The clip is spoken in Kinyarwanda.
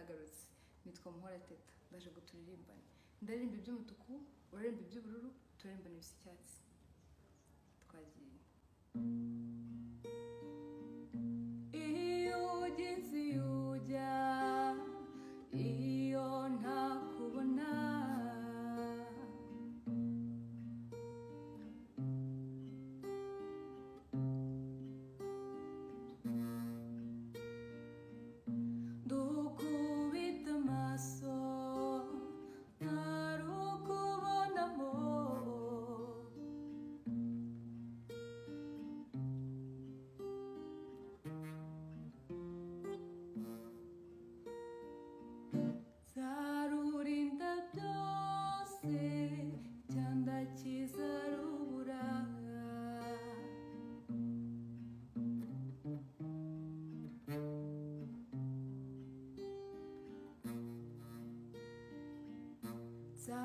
nagarutse nitwa Muhora Teta ndaje guturirimbane ndaririmba iby'umutuku uririmba iby'ubururu turirimbana ibisa icyatsi twagiye iyo ugeze ujya iyo ntakubona dukubita amaso ntarukubonamo zarurinda byose icyanda kizarubura za